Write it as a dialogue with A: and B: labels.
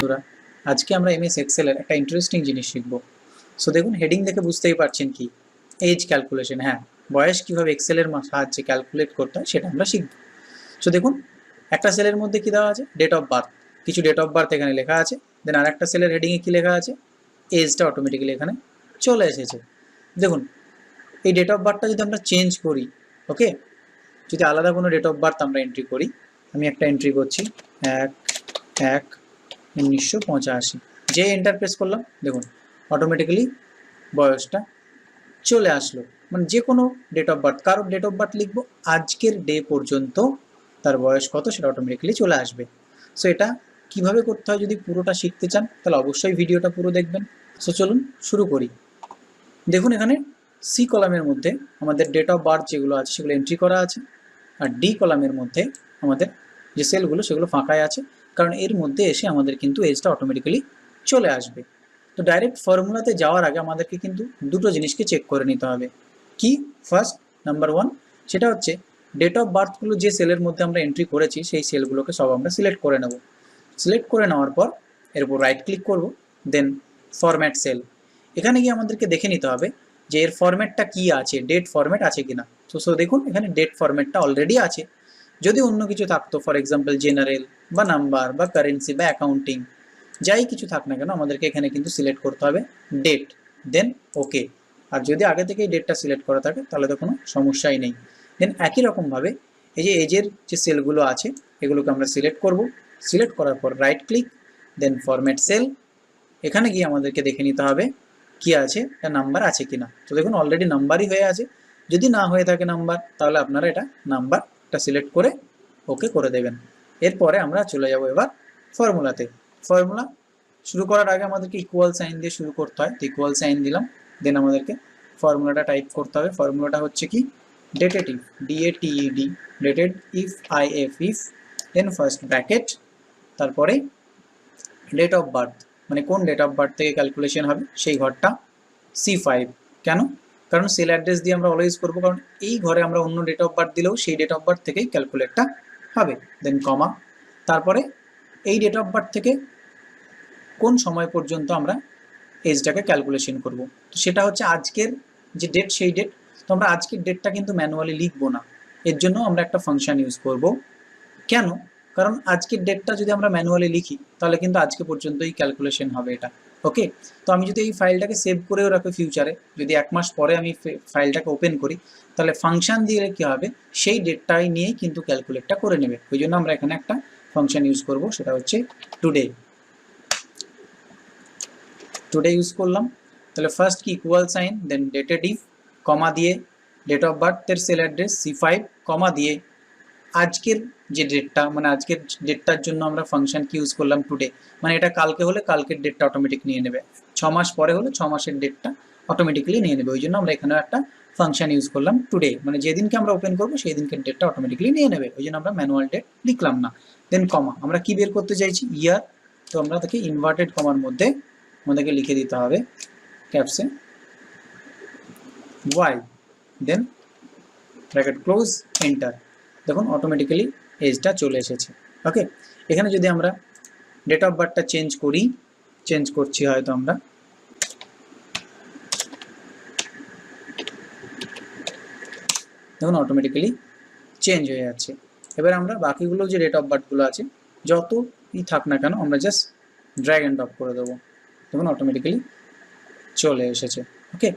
A: বন্ধুরা, আজকে আমরা এমএস এক্সেলের একটা ইন্টারেস্টিং জিনিস শিখব। সো দেখুন, হেডিং দেখে বুঝতেই পারছেন কি এজ ক্যালকুলেশন। হ্যাঁ, বয়স কীভাবে এক্সেলের সাহায্যে ক্যালকুলেট করতে হয় সেটা আমরা শিখব। সো দেখুন, একটা সেলের মধ্যে কী দেওয়া আছে, ডেট অফ বার্থ, কিছু ডেট অফ বার্থ এখানে লেখা আছে। দেন আর একটা সেলের হেডিংয়ে কী লেখা আছে, এজটা অটোমেটিক্যালি এখানে চলে এসেছে। দেখুন, এই ডেট অফ বার্থটা যদি আমরা চেঞ্জ করি, ওকে, যদি আলাদা কোনো ডেট অফ বার্থ আমরা এন্ট্রি করি, আমি একটা এন্ট্রি করছি 1/1/1985, যে এন্টার প্রেস করলাম, দেখুন অটোমেটিক্যালি বয়সটা চলে আসলো। মানে যে কোনো ডেট অফ বার্থ, কারোর ডেট অফ বার্থ লিখবো, আজকের ডে পর্যন্ত তার বয়স কত সেটা অটোমেটিক্যালি চলে আসবে। সো এটা কিভাবে করতে হয় যদি পুরোটা শিখতে চান তাহলে অবশ্যই ভিডিওটা পুরো দেখবেন। সো চলুন শুরু করি। দেখুন, এখানে সি কলামের মধ্যে আমাদের ডেট অফ বার্থ যেগুলো আছে সেগুলো এন্ট্রি করা আছে, আর ডি কলামের মধ্যে আমাদের যে সেলগুলো সেগুলো ফাঁকায় আছে, কারণ এর মধ্যে এসে আমাদের কিন্তু এজটা অটোমেটিক্যালি চলে আসবে। তো ডাইরেক্ট ফর্মুলাতে যাওয়ার আগে আমাদেরকে কিন্তু দুটো জিনিসকে চেক করে নিতে হবে। কি? ফার্স্ট, নাম্বার ওয়ান, সেটা হচ্ছে ডেট অফ বার্থগুলো যে সেলের মধ্যে আমরা এন্ট্রি করেছি সেই সেলগুলোকে সব আমরা সিলেক্ট করে নেব। সিলেক্ট করে নেওয়ার পর এর উপর রাইট ক্লিক করব, দেন ফরম্যাট সেল। এখানে গিয়ে আমাদেরকে দেখে নিতে হবে যে এর ফরম্যাটটা কী আছে, ডেট ফরম্যাট আছে কিনা। সো দেখুন, এখানে ডেট ফরম্যাটটা অলরেডি আছে। যদি অন্য কিছু থাকতো, ফর এক্সাম্পল জেনারেল বা নাম্বার বা কারেন্সি বা অ্যাকাউন্টিং, যাই কিছু থাক না কেন আমাদেরকে এখানে কিন্তু সিলেক্ট করতে হবে ডেট, দেন ওকে। আর যদি আগে থেকেই ডেটটা সিলেক্ট করা থাকে তাহলে তো কোনো সমস্যাই নেই। দেন একই রকমভাবে এই যে এজের যে সেলগুলো আছে এগুলোকে আমরা সিলেক্ট করব। সিলেক্ট করার পর রাইট ক্লিক, দেন ফরম্যাট সেল। এখানে গিয়ে আমাদেরকে দেখে নিতে হবে কি আছে, এটা নাম্বার আছে কিনা। তো দেখুন অলরেডি নাম্বারই হয়ে আছে। যদি না হয়ে থাকে নাম্বার তাহলে আপনারা এটা নাম্বারটা সিলেক্ট করে ওকে করে দেবেন। এরপরে আমরা চলে যাব এবার ফর্মুলাতে। ফর্মুলা শুরু করার আগে আমাদেরকে ইকুয়াল সাইন দিয়ে শুরু করতে হয়, তো ইকুয়াল সাইন দিলাম। দেন আমাদেরকে ফর্মুলাটা টাইপ করতে হবে। ফর্মুলাটা হচ্ছে কি, dated if, DATED, dated if IF if, then first bracket, তারপরে ডেট অফ বার্থ, মানে কোন ডেট অফ বার্থ থেকে ক্যালকুলেশন হবে সেই ঘরটা C5। কেন? কারণ সেল অ্যাড্রেস দিয়ে আমরা অলওয়েজ করবো, কারণ এই ঘরে আমরা অন্য ডেট অফ বার্থ দিলেও সেই ডেট অফ বার্থ থেকেই ক্যালকুলেটটা হবে। দেন কমা, তারপরে এই ডেট অফ বার্থ থেকে কোন সময় পর্যন্ত আমরা এজটাকে ক্যালকুলেশন করব। তো সেটা হচ্ছে আজকের যে ডেট সেই ডেট। তো আমরা আজকের ডেটটা কিন্তু ম্যানুয়ালি লিখবো না, এর জন্য আমরা একটা ফাংশন ইউজ করব। কেন? কারণ আজকের ডেটটা যদি আমরা ম্যানুয়ালি লিখি তাহলে কিন্তু আজকে পর্যন্তই ক্যালকুলেশন হবে এটা, ওকে। তো আমি যদি এই ফাইলটাকে সেভ করেও রাখি ফিউচারে, যদি 1 মাস পরে আমি ফাইলটাকে ওপেন করি তাহলে ফাংশন দিয়ে কী হবে, সেই ডেটটাই নিয়েই কিন্তু ক্যালকুলেটটা করে নেবে। ওই জন্য আমরা এখানে একটা ফাংশন ইউজ করব, সেটা হচ্ছে টুডে। টুডে ইউজ করলাম। তাহলে ফার্স্ট কি, equal sign, then dated if, comma দিয়ে ডেট অফ বার্থের সেল অ্যাড্রেস C5, কমা দিয়ে আজকের যে ডেটটা, মানে আজকের ডেটটার জন্য আমরা ফাংশন কি ইউজ করলাম, টুডে। মানে এটা কালকে হলে কালকের ডেটটা অটোমেটিক নিয়ে নেবে, 6 মাস পরে হলে 6 মাসের ডেটটা অটোমেটিক্যালি নিয়ে নেবে। ওই জন্য আমরা এখানেও একটা ফাংশন ইউজ করলাম টুডে, মানে যেদিনকে আমরা ওপেন করবো সেই দিনকের ডেটটা অটোমেটিক্যালি নিয়ে নেবে। ওই জন্য আমরা ম্যানুয়াল ডেট লিখলাম না। দেন কমা, আমরা কি বের করতে চাইছি, ইয়ার। তো আমরা তাকে ইনভার্টেড কমার মধ্যে আমাদেরকে লিখে দিতে হবে ক্যাপসে Y, দেন ব্র্যাকেট ক্লোজ, এন্টার। দেখুন অটোমেটিক্যালি এজটা চলে এসেছে, ওকে। এখানে যদি আমরা ডেট অফ বার্থটা চেঞ্জ করি, চেঞ্জ করছি হয়তো আমরা, দেখুন অটোমেটিক্যালি চেঞ্জ হয়ে যাচ্ছে। এবার আমরা বাকিগুলো যে ডেট অফ বার্থগুলো আছে যতই থাক না কেন আমরা জাস্ট ড্র্যাগ অ্যান্ড ড্রপ করে দেবো, দেখুন অটোমেটিক্যালি চলে এসেছে, ওকে।